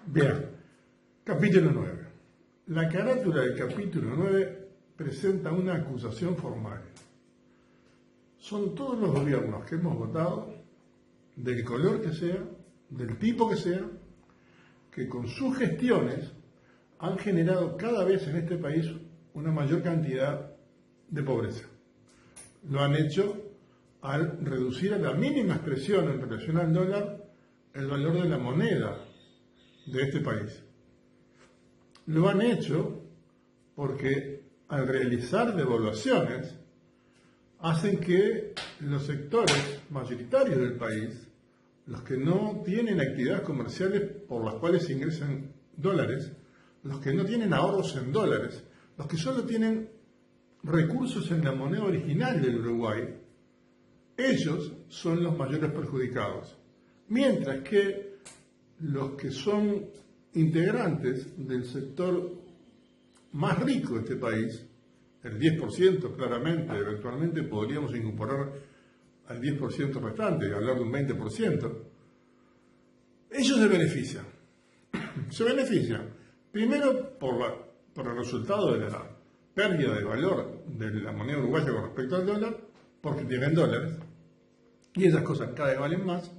Bien, capítulo 9. La carátula del capítulo 9 presenta una acusación formal. Son todos los gobiernos que hemos votado, del color que sea, del tipo que sea, que con sus gestiones han generado cada vez en este país una mayor cantidad de pobreza. Lo han hecho al reducir a la mínima expresión en relación al dólar el valor de la moneda de este país. Lo han hecho porque al realizar devaluaciones hacen que los sectores mayoritarios del país, los que no tienen actividades comerciales por las cuales ingresan dólares, los que no tienen ahorros en dólares, los que solo tienen recursos en la moneda original del Uruguay, ellos son los mayores perjudicados. Mientras que los que son integrantes del sector más rico de este país, el 10% claramente, eventualmente podríamos incorporar al 10% restante, hablar de un 20%, ellos se benefician. Se benefician, primero por el resultado de la pérdida de valor de la moneda uruguaya con respecto al dólar, porque tienen dólares, y esas cosas cada vez valen más,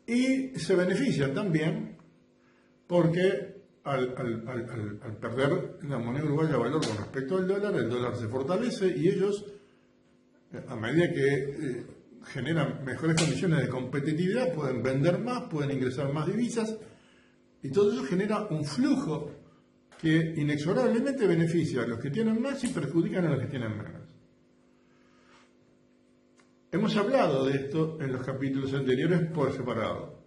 y se benefician también porque al perder la moneda uruguaya valor con respecto al dólar, el dólar se fortalece y ellos, a medida que generan mejores condiciones de competitividad, pueden vender más, pueden ingresar más divisas, y todo eso genera un flujo que inexorablemente beneficia a los que tienen más y perjudican a los que tienen menos. Hemos hablado de esto en los capítulos anteriores por separado.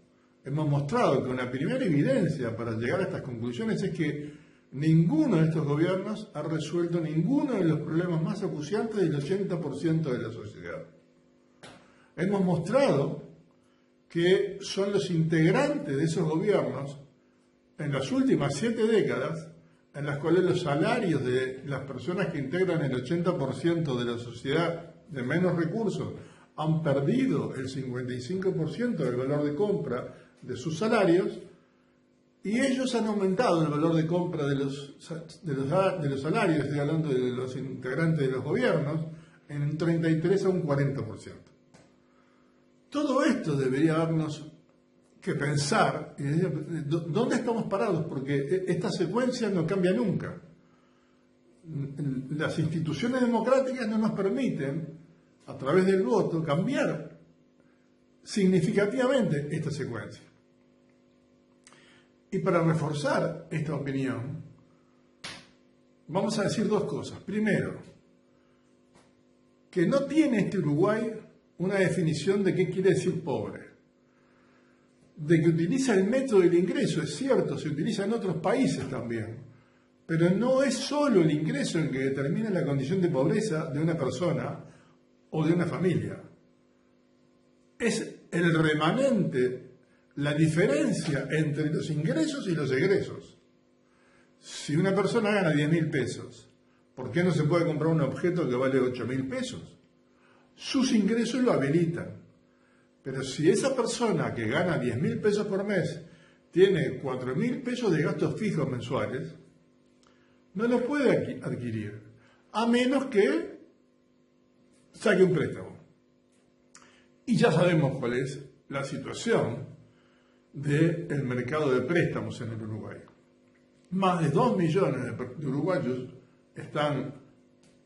Hemos mostrado que una primera evidencia para llegar a estas conclusiones es que ninguno de estos gobiernos ha resuelto ninguno de los problemas más acuciantes del 80% de la sociedad. Hemos mostrado que son los integrantes de esos gobiernos en las últimas 7 décadas en las cuales los salarios de las personas que integran el 80% de la sociedad de menos recursos han perdido el 55% del valor de compra de sus salarios, y ellos han aumentado el valor de compra de los salarios, estoy hablando de los integrantes de los gobiernos, en un 33 a un 40%. Todo esto debería darnos que pensar, ¿dónde estamos parados? Porque esta secuencia no cambia nunca. Las instituciones democráticas no nos permiten, a través del voto, cambiar significativamente esta secuencia. Y para reforzar esta opinión, vamos a decir dos cosas. Primero, que no tiene este Uruguay una definición de qué quiere decir pobre. De que utiliza el método del ingreso, es cierto, se utiliza en otros países también, pero no es solo el ingreso el que determina la condición de pobreza de una persona o de una familia. Es el remanente, la diferencia entre los ingresos y los egresos. Si una persona gana 10.000 pesos, ¿por qué no se puede comprar un objeto que vale 8.000 pesos? Sus ingresos lo habilitan. Pero si esa persona que gana 10.000 pesos por mes tiene 4.000 pesos de gastos fijos mensuales, no lo puede adquirir, a menos que saque un préstamo. Y ya sabemos cuál es la situación del mercado de préstamos en el Uruguay. Más de 2 millones de uruguayos están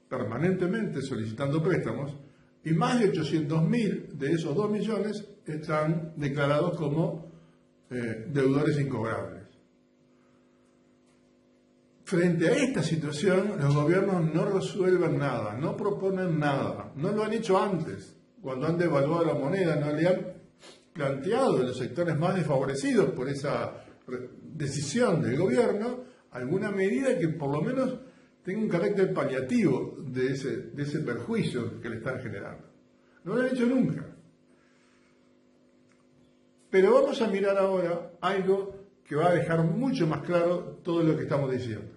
permanentemente solicitando préstamos y más de 800.000 de esos 2 millones están declarados como deudores incobrables. Frente a esta situación, los gobiernos no resuelven nada, no proponen nada, no lo han hecho antes. Cuando han devaluado la moneda, no le han planteado a los sectores más desfavorecidos por esa decisión del gobierno alguna medida que por lo menos tenga un carácter paliativo de ese perjuicio que le están generando. No lo han hecho nunca. Pero vamos a mirar ahora algo que va a dejar mucho más claro todo lo que estamos diciendo.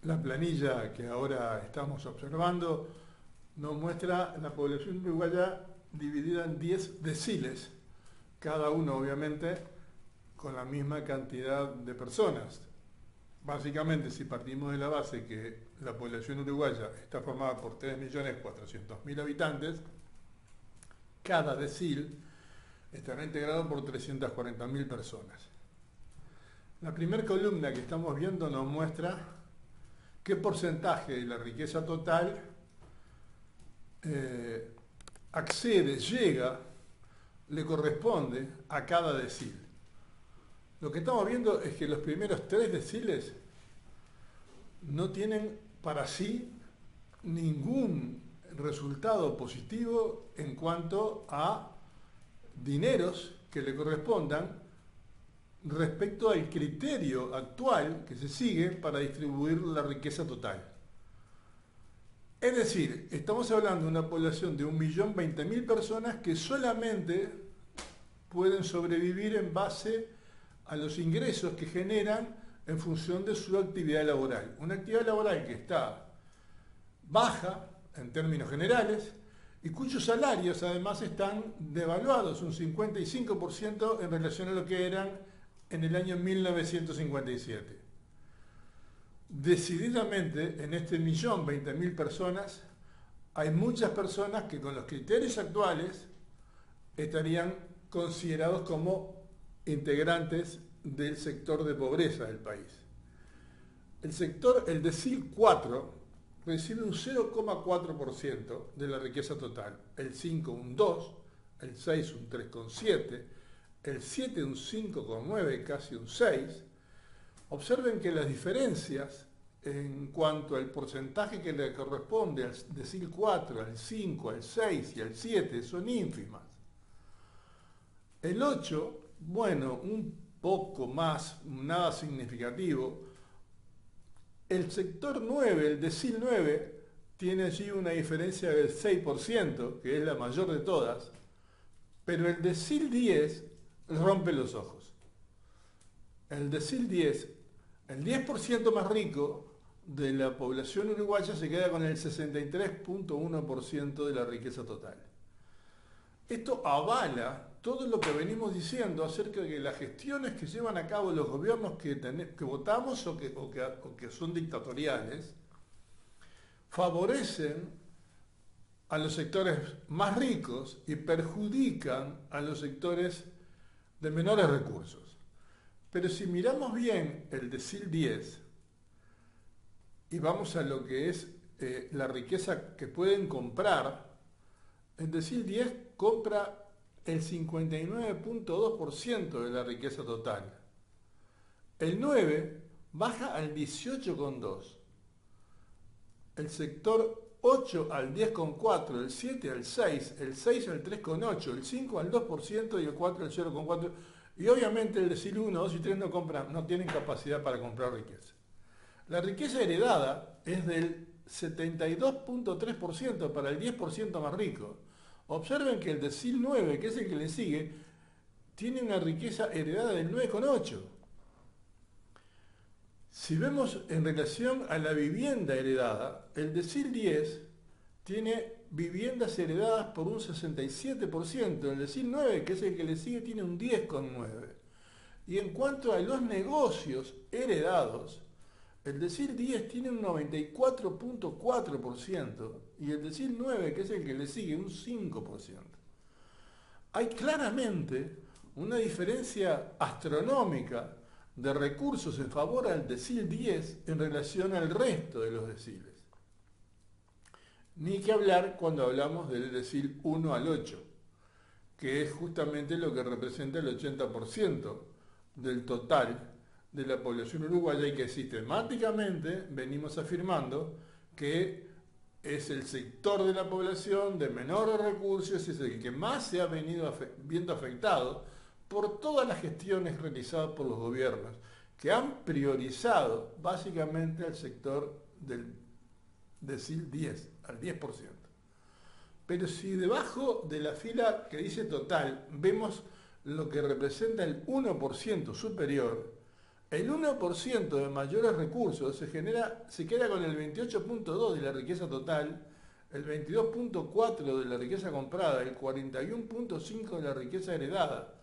La planilla que ahora estamos observando nos muestra la población uruguaya dividida en 10 deciles, cada uno obviamente con la misma cantidad de personas. Básicamente, si partimos de la base que la población uruguaya está formada por 3.400.000 habitantes, cada decil estará integrado por 340.000 personas. La primera columna que estamos viendo nos muestra qué porcentaje de la riqueza total accede, llega, le corresponde a cada decil. Lo que estamos viendo es que los primeros 3 deciles no tienen para sí ningún resultado positivo en cuanto a dineros que le correspondan respecto al criterio actual que se sigue para distribuir la riqueza total. Es decir, estamos hablando de una población de 1.020.000 personas que solamente pueden sobrevivir en base a los ingresos que generan en función de su actividad laboral. Una actividad laboral que está baja en términos generales y cuyos salarios además están devaluados un 55% en relación a lo que eran en el año 1957. Decididamente, en este 1.020.000 personas, hay muchas personas que con los criterios actuales estarían considerados como integrantes del sector de pobreza del país. El decil 4 recibe un 0,4% de la riqueza total, el 5 un 2, el 6 un 3,7, el 7 un 5,9, casi un 6. Observen que las diferencias en cuanto al porcentaje que le corresponde al decil 4, al 5, al 6 y al 7 son ínfimas. El 8, bueno, un poco más, nada significativo. El sector 9, el decil 9, tiene allí una diferencia del 6%, que es la mayor de todas, pero el decil 10 rompe los ojos. El decil 10, el 10% más rico de la población uruguaya se queda con el 63,1% de la riqueza total. Esto avala todo lo que venimos diciendo acerca de que las gestiones que llevan a cabo los gobiernos que votamos o que son dictatoriales favorecen a los sectores más ricos y perjudican a los sectores de menores recursos. Pero si miramos bien el decil 10 y vamos a lo que es la riqueza que pueden comprar, el decil 10 compra el 59,2% de la riqueza total. El 9 baja al 18,2%. El sector 8 al 10,4%, el 7 al 6%, el 6 al 3,8%, el 5 al 2% y el 4 al 0,4%. Y obviamente el decil 1, 2 y 3 no tienen capacidad para comprar riqueza. La riqueza heredada es del 72,3% para el 10% más rico. Observen que el decil 9, que es el que le sigue, tiene una riqueza heredada del 9,8%. Si vemos en relación a la vivienda heredada, el decil 10 tiene viviendas heredadas por un 67%, el decil 9, que es el que le sigue, tiene un 10,9%. Y en cuanto a los negocios heredados, el decil 10 tiene un 94,4% y el decil 9, que es el que le sigue, un 5%. Hay claramente una diferencia astronómica de recursos en favor al decil 10 en relación al resto de los deciles. Ni que hablar cuando hablamos del decil 1 al 8, que es justamente lo que representa el 80% del total de la población uruguaya y que sistemáticamente venimos afirmando que es el sector de la población de menores recursos, es el que más se ha venido viendo afectado por todas las gestiones realizadas por los gobiernos, que han priorizado básicamente al sector del decil 10, al 10%. Pero si debajo de la fila que dice total vemos lo que representa el 1% superior, el 1% de mayores recursos se queda con el 28,2% de la riqueza total, el 22,4% de la riqueza comprada, el 41,5% de la riqueza heredada.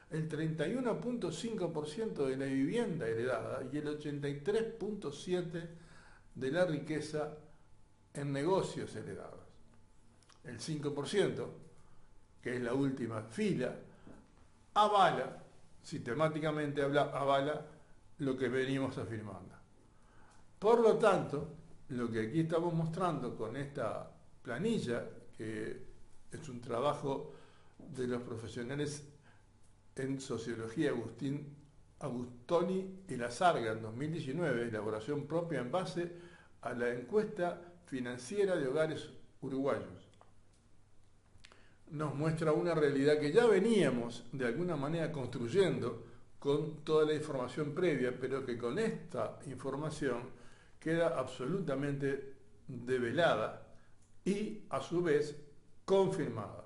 el 31.5% de la vivienda heredada y el 83.7% de la riqueza en negocios heredados. El 5%, que es la última fila, avala, sistemáticamente avala lo que venimos afirmando. Por lo tanto, lo que aquí estamos mostrando con esta planilla, que es un trabajo de los profesionales en sociología Agustoni y Lazarga en 2019, elaboración propia en base a la encuesta financiera de hogares uruguayos, nos muestra una realidad que ya veníamos de alguna manera construyendo con toda la información previa, pero que con esta información queda absolutamente develada y a su vez confirmada.